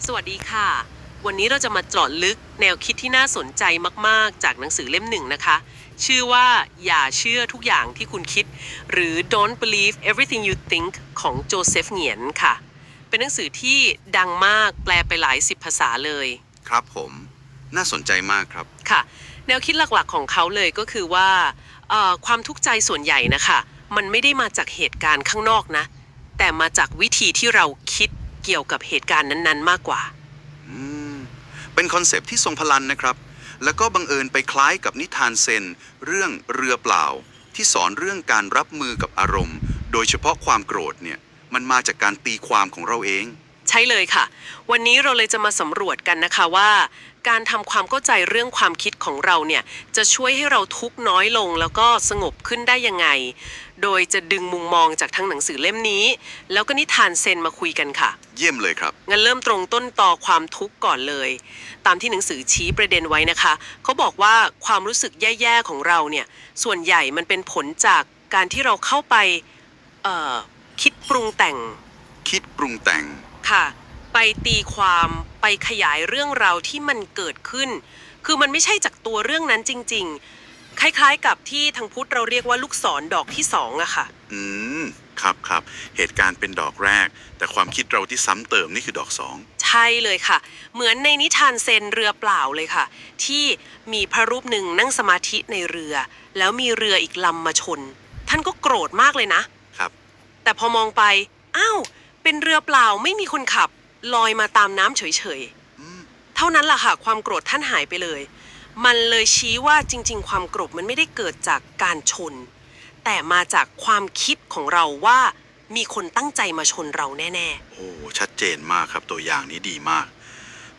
สวัสดีค่ะวันนี้เราจะมาเจาะลึกแนวคิดที่น่าสนใจมากๆจากหนังสือเล่มหนึ่งนะคะชื่อว่าอย่าเชื่อทุกอย่างที่คุณคิดหรือ Don't Believe Everything You Think ของโจเซฟเหงียนค่ะเป็นหนังสือที่ดังมากแปลไปหลายสิบภาษาเลยครับผมน่าสนใจมากครับค่ะแนวคิดหลักๆของเขาเลยก็คือว่าความทุกข์ใจส่วนใหญ่นะคะมันไม่ได้มาจากเหตุการณ์ข้างนอกนะแต่มาจากวิธีที่เราคิดเกี่ยวกับเหตุการณ์นั้นๆมากกว่า อืมเป็นคอนเซปต์ที่ทรงพลังนะครับแล้วก็บังเอิญไปคล้ายกับนิทานเซนเรื่องเรือเปล่าที่สอนเรื่องการรับมือกับอารมณ์โดยเฉพาะความโกรธเนี่ยมันมาจากการตีความของเราเองใช่เลยค่ะวันนี้เราเลยจะมาสำรวจกันนะคะว่าการทำความเข้าใจเรื่องความคิดของเราเนี่ยจะช่วยให้เราทุกข์น้อยลงแล้วก็สงบขึ้นได้ยังไงโดยจะดึงมุมมองจากทั้งหนังสือเล่มนี้แล้วก็นิทานเซนมาคุยกันค่ะเยี่ยมเลยครับงั้นเริ่มตรงต้นตอความทุกข์ก่อนเลยตามที่หนังสือชี้ประเด็นไว้นะคะเขาบอกว่าความรู้สึกแย่ๆของเราเนี่ยส่วนใหญ่มันเป็นผลจากการที่เราเข้าไปเอ่อคิดปรุงแต่ง คิดปรุงแต่งค่ะไปตีความไปขยายเรื่องราวที่มันเกิดขึ้นคือมันไม่ใช่จากตัวเรื่องนั้นจริงๆคล้ายๆกับที่ทางพุทธเราเรียกว่าลูกศรดอกที่สองอะค่ะอืมครับครับเหตุการณ์เป็นดอกแรกแต่ความคิดเราที่ซ้ำเติมนี่คือดอกสองใช่เลยค่ะเหมือนในนิทานเซนเรือเปล่าเลยค่ะที่มีพระรูปหนึ่งนั่งสมาธิในเรือแล้วมีเรืออีกลำมาชนท่านก็โกรธมากเลยนะครับแต่พอมองไปอ้าวเป็นเรือเปล่าไม่มีคนขับลอยมาตามน้ำเฉยๆ เท่านั้นล่ะค่ะความโกรธท่านหายไปเลยมันเลยชี้ว่าจริงๆความโกรธมันไม่ได้เกิดจากการชนแต่มาจากความคิดของเราว่ามีคนตั้งใจมาชนเราแน่โอ้ชัดเจนมากครับตัวอย่างนี้ดีมาก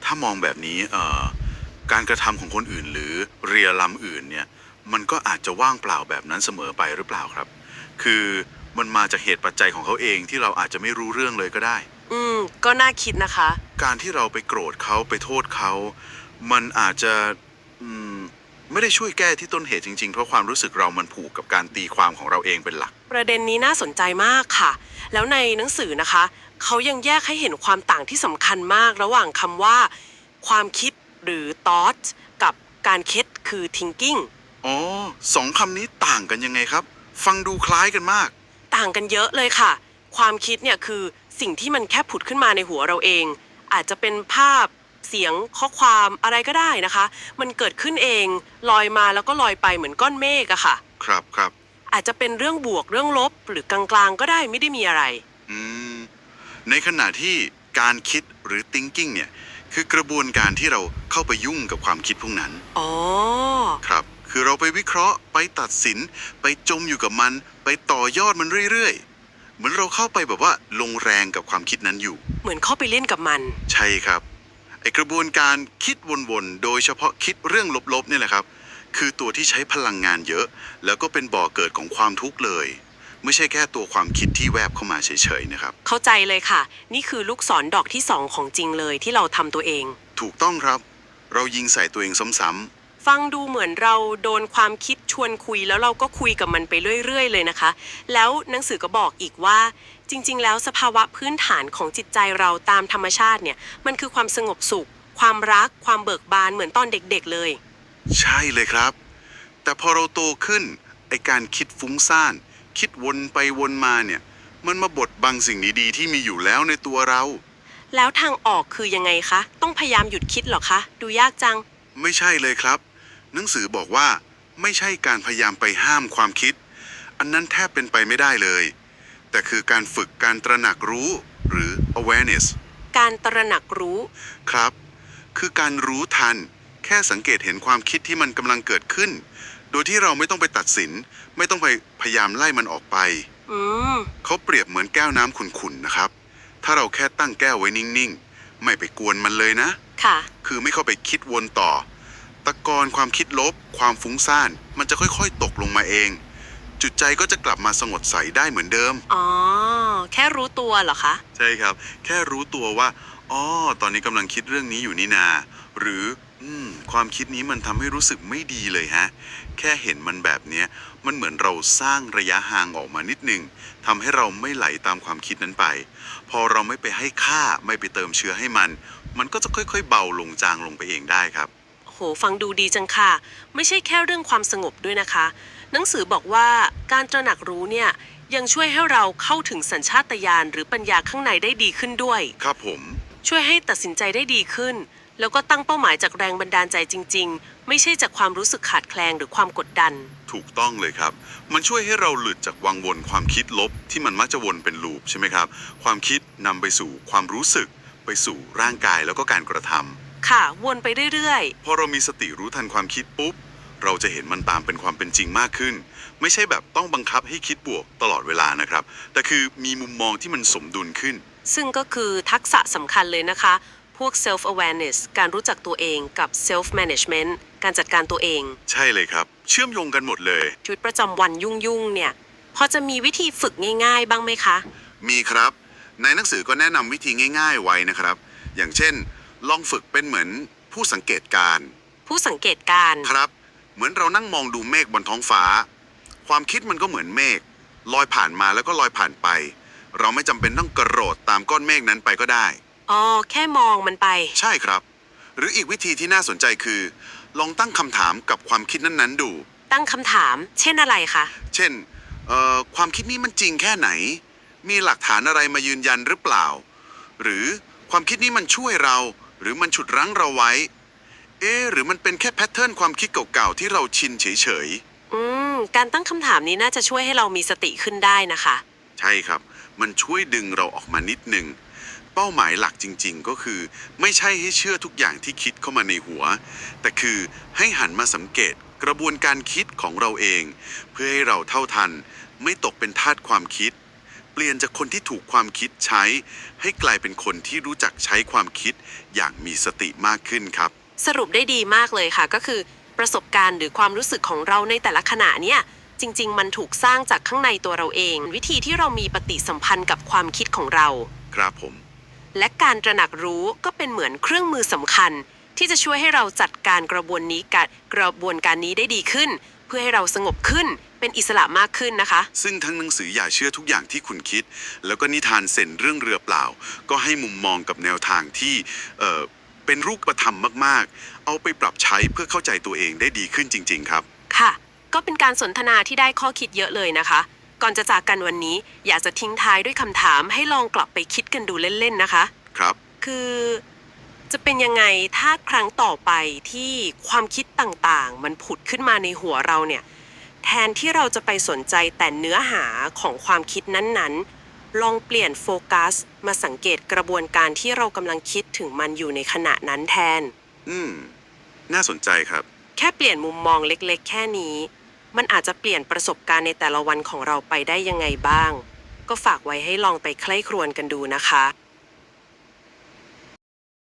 ถ้ามองแบบนี้การกระทำของคนอื่นหรือเรือลำอื่นเนี่ยมันก็อาจจะว่างเปล่าแบบนั้นเสมอไปหรือเปล่าครับคือมันมาจากเหตุปัจจัยของเขาเองที่เราอาจจะไม่รู้เรื่องเลยก็ได้ก็น่าคิดนะคะการที่เราไปโกรธเขาไปโทษเขามันอาจจะอืมไม่ได้ช่วยแก้ที่ต้นเหตุจริงๆเพราะความรู้สึกเรามันผูกกับการตีความของเราเองเป็นหลักประเด็นนี้น่าสนใจมากค่ะแล้วในหนังสือนะคะเขายังแยกให้เห็นความต่างที่สำคัญมากระหว่างคำว่าความคิดหรือ thought กับการคิดคือ thinking อ๋อสองคำนี้ต่างกันยังไงครับฟังดูคล้ายกันมากต่างกันเยอะเลยค่ะความคิดเนี่ยคือสิ่งที่มันแค่ผุดขึ้นมาในหัวเราเองอาจจะเป็นภาพเสียงข้อความอะไรก็ได้นะคะมันเกิดขึ้นเองลอยมาแล้วก็ลอยไปเหมือนก้อนเมฆอะค่ะครับครับอาจจะเป็นเรื่องบวกเรื่องลบหรือกลางๆก็ได้ไม่ได้มีอะไรอืมในขณะที่การคิดหรือ thinking เนี่ยคือกระบวนการที่เราเข้าไปยุ่งกับความคิดพวกนั้นอ๋อครับคือเราไปวิเคราะห์ไปตัดสินไปจมอยู่กับมันไปต่อยอดมันเรื่อยๆเหมือนเราเข้าไปแบบว่าลงแรงกับความคิดนั้นอยู่เหมือนเข้าไปเล่นกับมันใช่ครับไอกระบวนการคิดวนๆโดยเฉพาะคิดเรื่องลบๆเนี่ยแหละครับคือตัวที่ใช้พลังงานเยอะแล้วก็เป็นบ่อเกิดของความทุกข์เลยไม่ใช่แค่ตัวความคิดที่แวบเข้ามาเฉยๆนะครับเข้าใจเลยค่ะนี่คือลูกศรดอกที่สองของจริงเลยที่เราทำตัวเองถูกต้องครับเรายิงใส่ตัวเองซ้ำฟังดูเหมือนเราโดนความคิดชวนคุยแล้วเราก็คุยกับมันไปเรื่อยๆเลยนะคะแล้วหนังสือก็บอกอีกว่าจริงๆแล้วสภาวะพื้นฐานของจิตใจเราตามธรรมชาติเนี่ยมันคือความสงบสุขความรักความเบิกบานเหมือนตอนเด็กๆเลยๆใช่เลยครับแต่พอเราโตขึ้นไอการคิดฟุ้งซ่านคิดวนไปวนมาเนี่ยมันมาบดบังสิ่งดีๆที่มีอยู่แล้วในตัวเรา แล้วทางออกคือยังไงคะต้องพยายามหยุดคิดเหรอคะดูยากจังไม่ใช่เลยครับหนังสือบอกว่าไม่ใช่การพยายามไปห้ามความคิดอันนั้นแทบเป็นไปไม่ได้เลยแต่คือการฝึกการตระหนักรู้หรือ awareness การตระหนักรู้ครับคือการรู้ทันแค่สังเกตเห็นความคิดที่มันกำลังเกิดขึ้นโดยที่เราไม่ต้องไปตัดสินไม่ต้องไปพยายามไล่มันออกไปอืมเขาเปรียบเหมือนแก้วน้ำขุ่นๆนะครับถ้าเราแค่ตั้งแก้วไว้นิ่งๆไม่ไปกวนมันเลยนะค่ะคือไม่เข้าไปคิดวนต่อตะกอนความคิดลบความฟุ้งซ่านมันจะค่อยๆตกลงมาเองจุดใจก็จะกลับมาสงบใสได้เหมือนเดิมอ๋อแค่รู้ตัวเหรอคะใช่ครับแค่รู้ตัวว่าอ๋อตอนนี้กำลังคิดเรื่องนี้อยู่นี่นาหรือความคิดนี้มันทำให้รู้สึกไม่ดีเลยฮะแค่เห็นมันแบบเนี้ยมันเหมือนเราสร้างระยะห่างออกมานิดนึงทำให้เราไม่ไหลตามความคิดนั้นไปพอเราไม่ไปให้ค่าไม่ไปเติมเชื้อให้มัน มันก็จะค่อยๆเบาลงจางลงไปเองได้ครับ โหฟังดูดีจังค่ะไม่ใช่แค่เรื่องความสงบด้วยนะคะ หนังสือบอกว่าการตระหนักรู้เนี่ยยังช่วยให้เราเข้าถึงสัญชาตญาณหรือปัญญาข้างในได้ดีขึ้นด้วย ครับผม ช่วยให้ตัดสินใจได้ดีขึ้น แล้วก็ตั้งเป้าหมายจากแรงบันดาลใจจริงๆ ไม่ใช่จากความรู้สึกขาดแคลนหรือความกดดัน ถูกต้องเลยครับ มันช่วยให้เราหลุดจากวังวนความคิดลบที่มันมักจะวนเป็นลูปใช่ไหมครับ ความคิดนำไปสู่ความรู้สึก ไปสู่ร่างกายแล้วก็การกระทำ ค่ะ วนไปเรื่อย พอเรามีสติรู้ทันความคิดปุ๊บ เราจะเห็นมันตามเป็นความเป็นจริงมากขึ้น ไม่ใช่แบบต้องบังคับให้คิดบวกตลอดเวลานะครับ แต่คือมีมุมมองที่มันสมดุลขึ้น ๆ ซึ่งก็คือทักษะสำคัญเลยนะคะ พวก self awareness การรู้จักตัวเองกับ self management การจัดการตัวเอง ใช่เลยครับ เชื่อมโยงกันหมดเลย ชีวิตประจำวันยุ่งๆ เนี่ย พอจะมีวิธีฝึกง่ายๆ บ้างไหมคะ มีครับ ในหนังสือก็แนะนำวิธีง่ายๆไว้นะครับ อย่างเช่น ลองฝึกเป็นเหมือนผู้สังเกตการณ์ ผู้สังเกตการณ์ ครับ เหมือนเรานั่งมองดูเมฆบนท้องฟ้า ความคิดมันก็เหมือนเมฆลอยผ่านมาแล้วก็ลอยผ่านไป เราไม่จำเป็นต้องกระโดดตามก้อนเมฆนั้นไปก็ได้ อ๋อ แค่มองมันไป ใช่ครับ หรืออีกวิธีที่น่าสนใจคือ ลองตั้งคำถามกับความคิดนั้นๆดู ตั้งคำถาม เช่นอะไรคะ เช่นความคิดนี้มันจริงแค่ไหน มีหลักฐานอะไรมายืนยันหรือเปล่า หรือความคิดนี้มันช่วยเรา หรือมันฉุดรั้งเราไว้ หรือมันเป็นแค่แพทเทิร์นความคิดเก่าๆที่เราชินเฉยการตั้งคำถามนี้น่าจะช่วยให้เรามีสติขึ้นได้นะคะ ๆ ใช่ครับ มันช่วยดึงเราออกมานิดนึง เป้าหมายหลักจริงๆ ก็คือไม่ใช่ให้เชื่อทุกอย่างที่คิดเข้ามาในหัว แต่คือให้หันมาสังเกตกระบวนการคิดของเราเอง เพื่อให้เราเท่าทัน ไม่ตกเป็นทาสความคิด เปลี่ยนจากคนที่ถูกความคิดใช้ ให้กลายเป็นคนที่รู้จักใช้ความคิดอย่างมีสติมากขึ้นครับ สรุปได้ดีมากเลยค่ะ ก็คือประสบการณ์หรือความรู้สึกของเราในแต่ละขณะเนี่ยจริงๆ มันถูกสร้างจากข้างในตัวเราเอง วิธีที่เรามีปฏิสัมพันธ์กับความคิดของเรา ครับผม และการตระหนักรู้ก็เป็นเหมือนเครื่องมือสำคัญ ที่จะช่วยให้เราจัดการกระบวนการนี้ได้ดีขึ้น เพื่อให้เราสงบขึ้นเป็นอิสระมากขึ้นนะคะ ซึ่งทั้งหนังสืออย่าเชื่อทุกอย่างที่คุณคิด แล้วก็นิทานเซนเรื่องเรือเปล่า ก็ให้มุมมองกับแนวทางที่เป็นรูปธรรมมากๆ เอาไปปรับใช้เพื่อเข้าใจตัวเองได้ดีขึ้นจริงๆครับ ค่ะ ก็เป็นการสนทนาที่ได้ข้อคิดเยอะเลยนะคะ ก่อนจะจากกันวันนี้อยากจะทิ้งท้ายด้วยคำถามให้ลองกลับไปคิดกันดูเล่นๆนะคะ ครับ คือจะเป็นยังไงถ้าครั้งต่อไปที่ความคิดต่างๆ มันผุดขึ้นมาในหัวเราเนี่ย แทนที่เราจะไปสนใจแต่เนื้อหาของความคิดนั้นๆ ลองเปลี่ยนโฟกัสมาสังเกตกระบวนการที่เรากำลังคิดถึงมันอยู่ในขณะนั้นแทน น่าสนใจครับ แค่เปลี่ยนมุมมองเล็กๆ แค่นี้ มันอาจจะเปลี่ยนประสบการณ์ในแต่ละวันของเราไปได้ยังไงบ้าง ก็ฝากไว้ให้ลองไปใคร่ครวญกันดูนะคะ